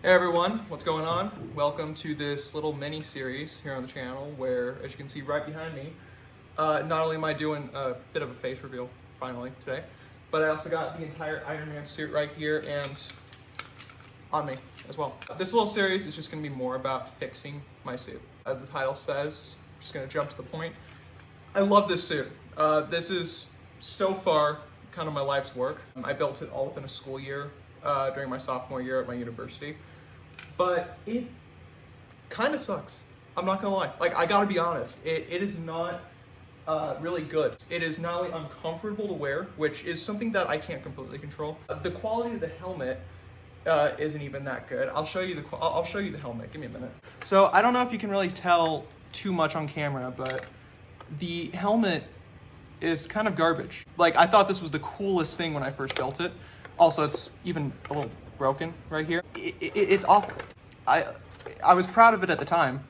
Hey everyone, what's going on? Welcome to this little mini series here on the channel where, as you can see right behind me, not only am I doing a bit of a face reveal finally today, but I also got the entire Iron Man suit right here and on me as well. This little series is just going to be more about fixing my suit. As the title says, I'm just going to jump to the point. I love this suit. This is so far kind of my life's work. I built it all within a school year during my sophomore year at my university. But it kind of sucks. I'm not gonna lie. Like, I gotta be honest. It is not really good. It is not only uncomfortable to wear, which is something that I can't completely control. The quality of the helmet isn't even that good. I'll show you the helmet. Give me a minute. So I don't know if you can really tell too much on camera, but the helmet is kind of garbage. Like, I thought this was the coolest thing when I first built it. Also, it's even a little broken right here. It's awful. I was proud of it at the time,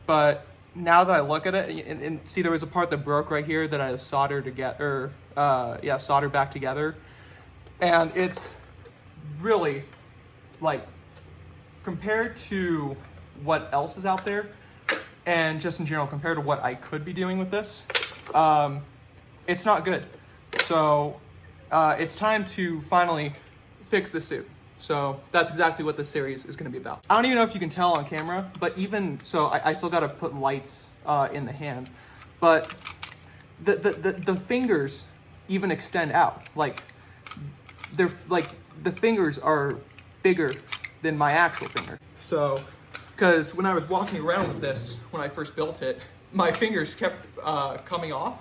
but now that I look at it and see there was a part that broke right here that I soldered together, soldered back together, and it's really, like, compared to what else is out there, and just in general compared to what I could be doing with this, it's not good. So it's time to finally fix the suit. So that's exactly what this series is going to be about. I don't even know if you can tell on camera, but even so, I still got to put lights in the hand. But the fingers even extend out. Like, they're like, the fingers are bigger than my actual finger. So, because when I was walking around with this when I first built it, my fingers kept coming off.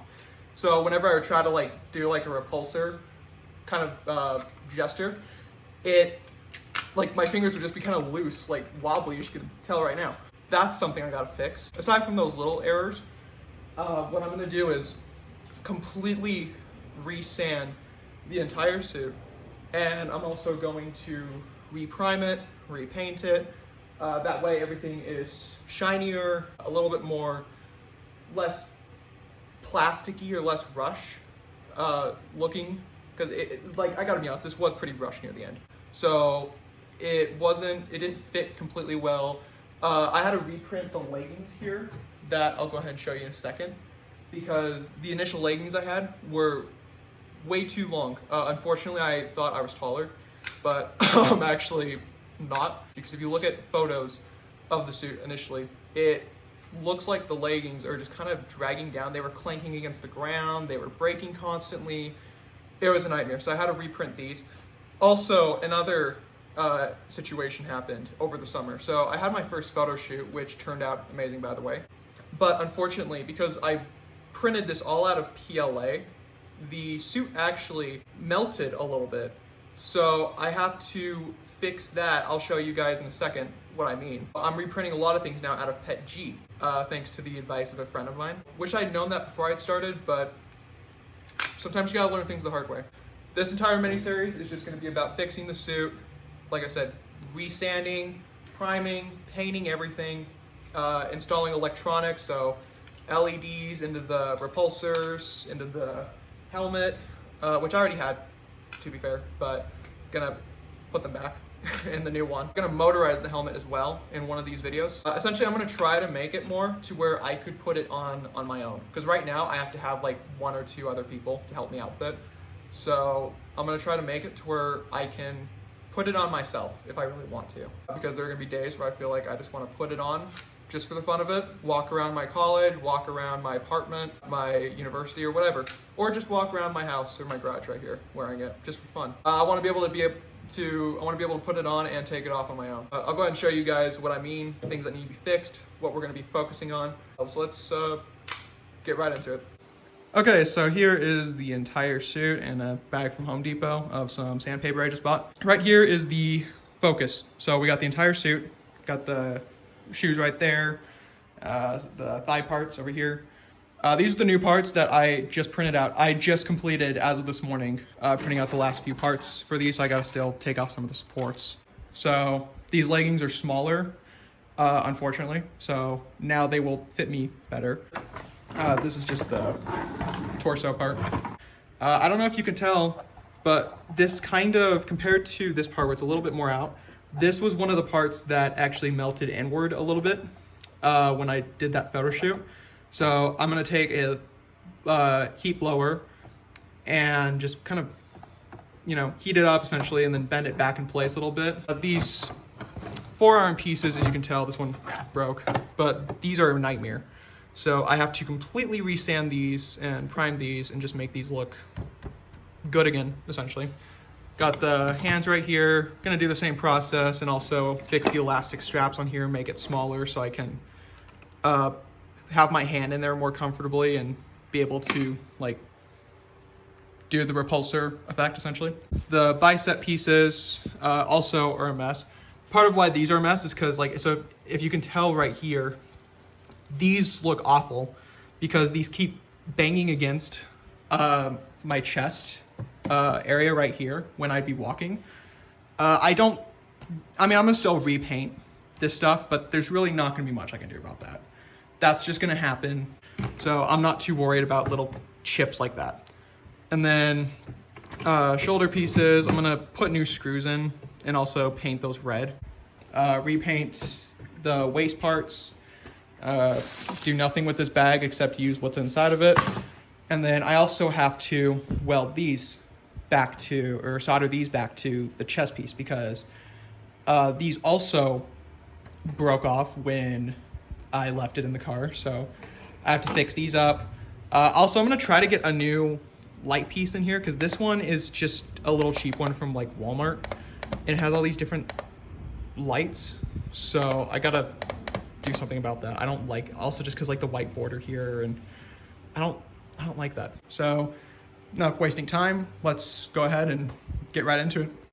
So whenever I would try to like do like a repulsor kind of gesture, like my fingers would just be kind of loose, like wobbly, as you can tell right now. That's something I gotta fix. Aside from those little errors, what I'm gonna do is completely resand the entire suit, and I'm also going to reprime it, repaint it. That way everything is shinier, a little bit more, less plasticky or less rush looking. Because like, I gotta be honest, this was pretty rushed near the end. So it didn't fit completely well. I had to reprint the leggings here that I'll go ahead and show you in a second, because the initial leggings I had were way too long. Unfortunately, I thought I was taller, but I'm actually not. Because if you look at photos of the suit initially, it looks like the leggings are just kind of dragging down. They were clanking against the ground. They were breaking constantly. It was a nightmare, so I had to reprint these. Also, another situation happened over the summer. So I had my first photo shoot, which turned out amazing, by the way. But unfortunately, because I printed this all out of PLA, the suit actually melted a little bit. So I have to fix that. I'll show you guys in a second what I mean. I'm reprinting a lot of things now out of PETG, thanks to the advice of a friend of mine. Wish I'd known that before I'd started, but sometimes you gotta learn things the hard way. This entire mini-series is just gonna be about fixing the suit. Like I said, resanding, priming, painting everything, installing electronics, so LEDs into the repulsors, into the helmet, which I already had, to be fair, but gonna put them back in the new one. I'm gonna motorize the helmet as well in one of these videos. Essentially, I'm gonna try to make it more to where I could put it on my own. Because right now, I have to have like 1 or 2 other people to help me out with it. So I'm gonna try to make it to where I can put it on myself if I really want to. Because there are gonna be days where I feel like I just wanna put it on just for the fun of it, walk around my college, walk around my apartment, my university or whatever, or just walk around my house or my garage right here wearing it just for fun. I wanna be able to put it on and take it off on my own. I'll go ahead and show you guys what I mean, things that need to be fixed, what we're gonna be focusing on. So let's get right into it. Okay, so here is the entire suit and a bag from Home Depot of some sandpaper I just bought. Right here is the focus. So we got the entire suit, got the shoes right there, the thigh parts over here. These are the new parts that I just printed out. I just completed, as of this morning, printing out the last few parts for these, so I gotta still take off some of the supports. So these leggings are smaller, unfortunately, so now they will fit me better. This is just the torso part. I don't know if you can tell, but this kind of, compared to this part where it's a little bit more out, This was one of the parts that actually melted inward a little bit when I did that photo shoot. So I'm gonna take a heat blower and just kind of, you know, heat it up essentially and then bend it back in place a little bit. These forearm pieces, as you can tell, this one broke, but these are a nightmare. So I have to completely resand these and prime these and just make these look good again, essentially. Got the hands right here, gonna do the same process and also fix the elastic straps on here, make it smaller so I can have my hand in there more comfortably and be able to like do the repulsor effect essentially. The bicep pieces also are a mess. Part of why these are a mess is because like, so if you can tell right here, these look awful because these keep banging against my chest area right here when I'd be walking. I'm gonna still repaint this stuff, but there's really not gonna be much I can do about that. That's just gonna happen. So I'm not too worried about little chips like that. And then shoulder pieces, I'm gonna put new screws in and also paint those red. Repaint the waist parts. Do nothing with this bag except use what's inside of it. And then I also have to weld these back to, or solder these back to the chest piece because these also broke off when I left it in the car. So I have to fix these up. Also, I'm gonna try to get a new light piece in here because this one is just a little cheap one from like Walmart. It has all these different lights. So I gotta do something about that. I don't like, also just cause like the white border here and I don't like that. So enough wasting time. Let's go ahead and get right into it.